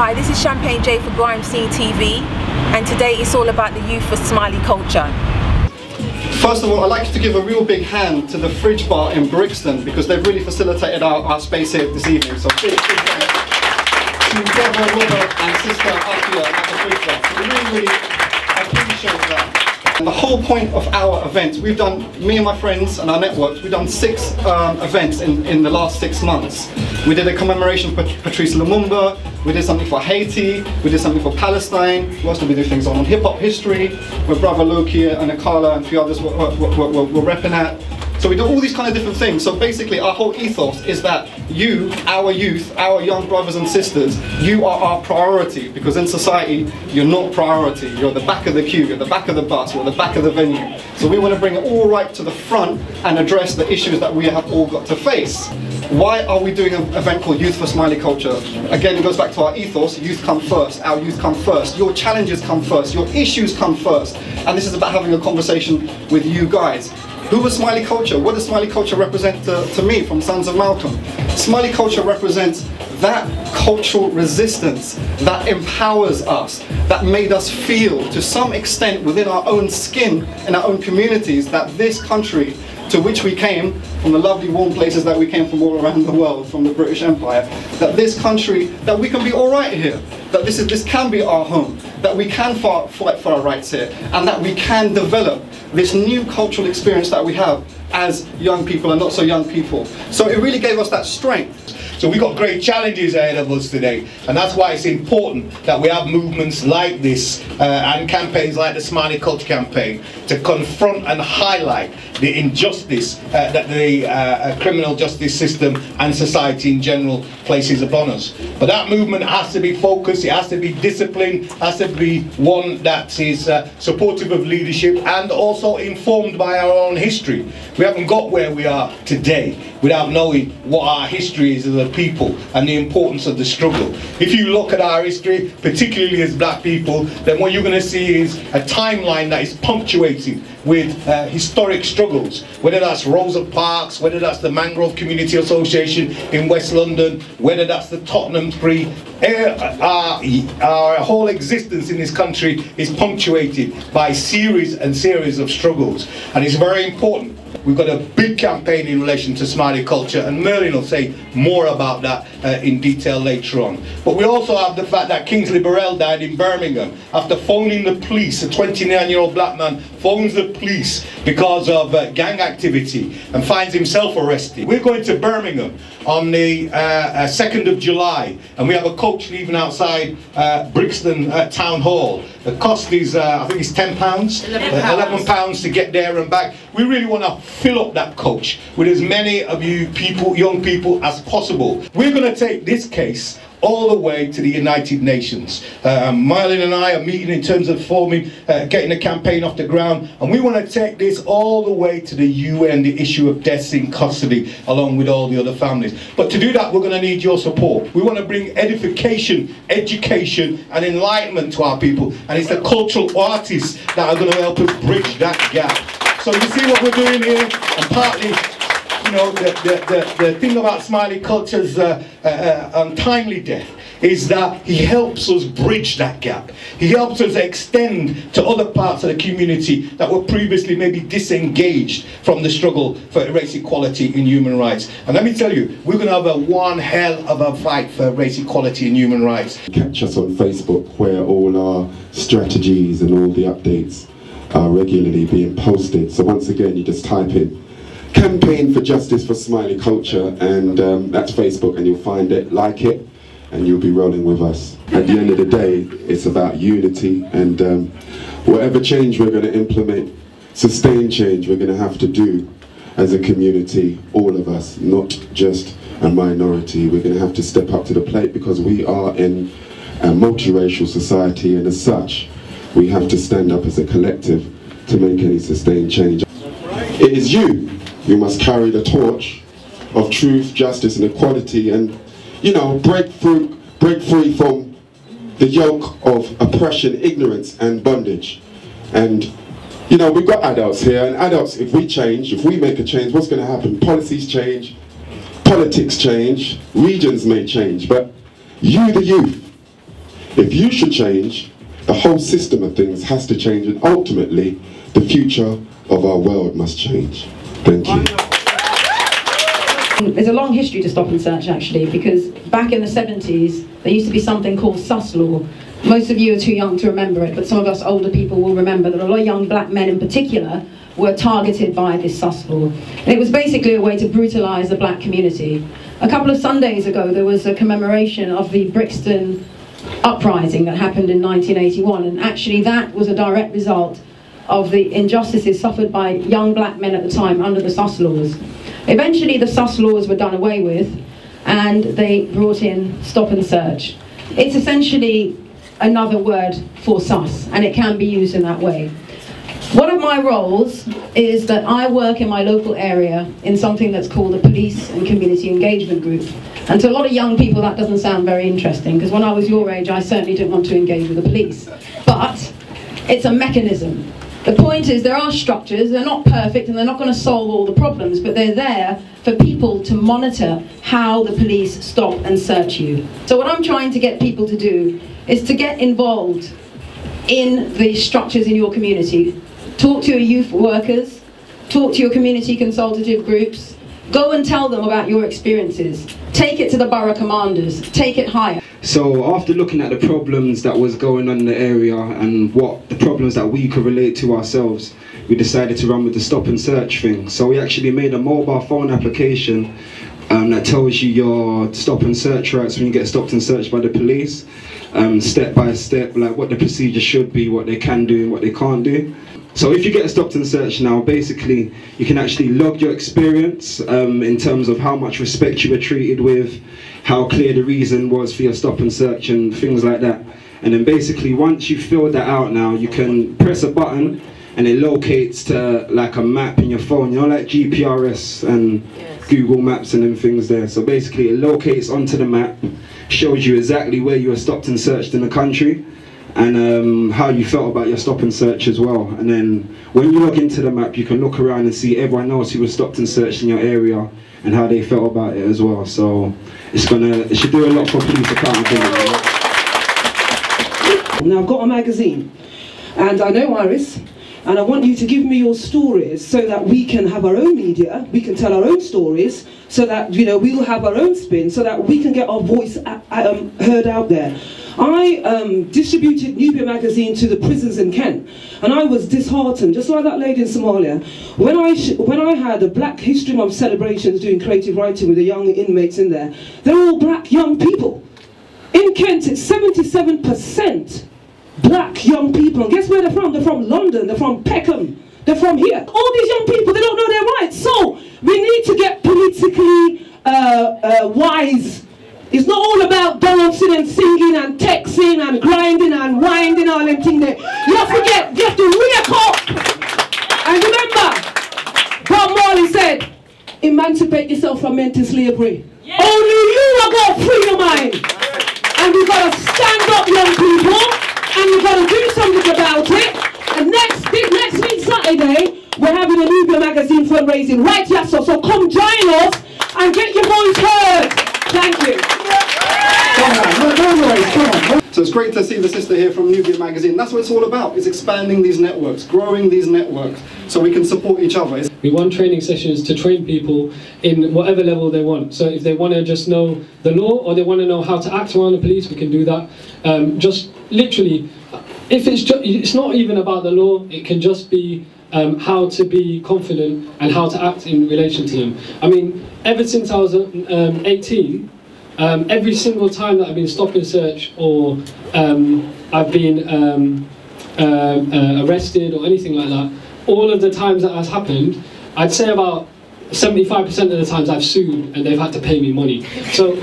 Hi, this is Champagne J for Grime Scene TV, and today it's all about the youth for Smiley culture. First of all, I'd like to give a real big hand to the Fridge Bar in Brixton because they've really facilitated our space here this evening. So big thanks to brother Robert and sister Afia at the Fridge Bar. So we really appreciate that. And the whole point of our event, we've done, me and my friends and our networks, we've done 6 events in the last 6 months. We did a commemoration for Patrice Lumumba, we did something for Haiti, we did something for Palestine. What else did we do things on? Hip hop history, where Brother Loki and Akala and a few others were repping at. So we do all these kind of different things. So basically our whole ethos is that you, our youth, our young brothers and sisters, you are our priority, because in society you're not priority. You're at the back of the queue, you're at the back of the bus, you're at the back of the venue. So we want to bring it all right to the front and address the issues that we have all got to face. Why are we doing an event called Youth for Smiley Culture? Again, it goes back to our ethos, youth come first, our youth come first, your challenges come first, your issues come first. And this is about having a conversation with you guys. Who is Smiley Culture? What does Smiley Culture represent to me from Sons of Malcolm? Smiley Culture represents that cultural resistance that empowers us, that made us feel to some extent within our own skin and our own communities that this country to which we came, from the lovely warm places that we came from all around the world, from the British Empire, that this country, that we can be all right here, that this can be our home, that we can fight for our rights here, and that we can develop this new cultural experience that we have as young people and not so young people. So it really gave us that strength. So we've got great challenges ahead of us today, and that's why it's important that we have movements like this and campaigns like the Smiley Culture Campaign to confront and highlight the injustice that the criminal justice system and society in general places upon us. But that movement has to be focused, it has to be disciplined, has to be one that is supportive of leadership and also informed by our own history. We haven't got where we are today without knowing what our history is as a people and the importance of the struggle. If you look at our history, particularly as black people, then what you're going to see is a timeline that is punctuated with historic struggles, whether that's Rosa Parks, whether that's the Mangrove Community Association in West London, whether that's the Tottenham Tree. Our whole existence in this country is punctuated by series and series of struggles, and it's very important. We've got a big campaign in relation to Smiley culture, and Merlin will say more about that in detail later on. But we also have the fact that Kingsley Burrell died in Birmingham after phoning the police. A 29-year-old black man phones the police because of gang activity and finds himself arrested. We're going to Birmingham on the 2nd of July, and we have a coach leaving outside Brixton Town Hall. The cost is, I think it's £10, £11 to get there and back. We really want to fill up that coach with as many of you people, young people, as possible. We're going to take this case all the way to the United Nations. Marlon and I are meeting in terms of forming, getting the campaign off the ground, and we want to take this all the way to the UN, the issue of deaths in custody, along with all the other families. But to do that, we're going to need your support. We want to bring edification, education, and enlightenment to our people, and it's the cultural artists that are going to help us bridge that gap. So you see what we're doing here, and partly, you know, the thing about Smiley Culture's untimely death is that he helps us bridge that gap. He helps us extend to other parts of the community that were previously maybe disengaged from the struggle for race equality and human rights. And let me tell you, we're going to have one hell of a fight for race equality and human rights. Catch us on Facebook, where all our strategies and all the updates are regularly being posted. So once again, you just type in Campaign for Justice for Smiley Culture, and that's Facebook, and you'll find it, like it, and you'll be rolling with us. At the end of the day, it's about unity, and whatever change we're going to implement, sustained change we're going to have to do as a community, all of us, not just a minority. We're going to have to step up to the plate because we are in a multiracial society, and as such, we have to stand up as a collective to make any sustained change. It is you who must carry the torch of truth, justice and equality, and, you know, break free from the yoke of oppression, ignorance and bondage. And, you know, we've got adults here, and adults, if we change, if we make a change, what's going to happen? Policies change, politics change, regions may change, but you, the youth, If you should change, the whole system of things has to change, and ultimately, the future of our world must change. Thank you. There's a long history to Stop and Search, actually, because back in the 70s, there used to be something called sus law. Most of you are too young to remember it, but some of us older people will remember that a lot of young black men in particular were targeted by this sus law. And it was basically a way to brutalise the black community. A couple of Sundays ago, there was a commemoration of the Brixton uprising that happened in 1981, and actually that was a direct result of the injustices suffered by young black men at the time under the sus laws. Eventually the sus laws were done away with, and they brought in Stop and Search. It's essentially another word for sus, and it can be used in that way. One of my roles is that I work in my local area in something that's called a police and community engagement group. And to a lot of young people that doesn't sound very interesting, because when I was your age I certainly didn't want to engage with the police. But it's a mechanism. The point is, there are structures, they're not perfect and they're not going to solve all the problems, but they're there for people to monitor how the police stop and search you. So what I'm trying to get people to do is to get involved in the structures in your community. Talk to your youth workers, talk to your community consultative groups, go and tell them about your experiences. Take it to the borough commanders, take it higher. So after looking at the problems that was going on in the area and what the problems that we could relate to ourselves, we decided to run with the Stop and Search thing. So we actually made a mobile phone application that tells you your stop and search rights when you get stopped and searched by the police, step by step, like what the procedure should be, what they can do and what they can't do. So if you get stopped and searched now, basically you can actually log your experience in terms of how much respect you were treated with, how clear the reason was for your stop and search and things like that. And then basically once you filled that out now, you can press a button and it locates to like a map in your phone, you know, like GPRS and Google Maps and them things there. So basically it locates onto the map, shows you exactly where you were stopped and searched in the country, and how you felt about your stop and search as well. And then when you log into the map, you can look around and see everyone else who was stopped and searched in your area and how they felt about it as well. So it should do a lot for police accountability. Now I've got a magazine, and I know Iris, and I want you to give me your stories so that we can have our own media, we can tell our own stories, so that, you know, we'll have our own spin, so that we can get our voice heard out there. I distributed Nubia magazine to the prisons in Kent, and I was disheartened, just like that lady in Somalia, when I had a Black History Month celebrations doing creative writing with the young inmates in there. They're all black young people. In Kent, it's 77% black young people, and guess where they're from? They're from London, they're from Peckham, they're from here. All these young people, they don't know their rights, so we need to get politically wise. It's not all about dancing and singing and texting and grinding and winding all them things there. You have to get to wake up. And remember, Bob Marley said, emancipate yourself from mental slavery. Yeah. Only you are going to free your mind. And we've got to stand up, young people, and we've got to do something about it. And next week, Saturday, we're having a Nubia magazine fundraising right here, so come join us and get your voice heard. Thank you. So it's great to see the sister here from Nubia magazine. That's what it's all about. It's expanding these networks, growing these networks, so we can support each other. We want training sessions to train people in whatever level they want. So if they want to just know the law, or they want to know how to act around the police, we can do that. Just literally, if it's not even about the law, it can just be how to be confident and how to act in relation to them. I mean, ever since I was 18, every single time that I've been stop and search, or I've been arrested or anything like that, all of the times that has happened, I'd say about 75% of the times I've sued and they've had to pay me money. So,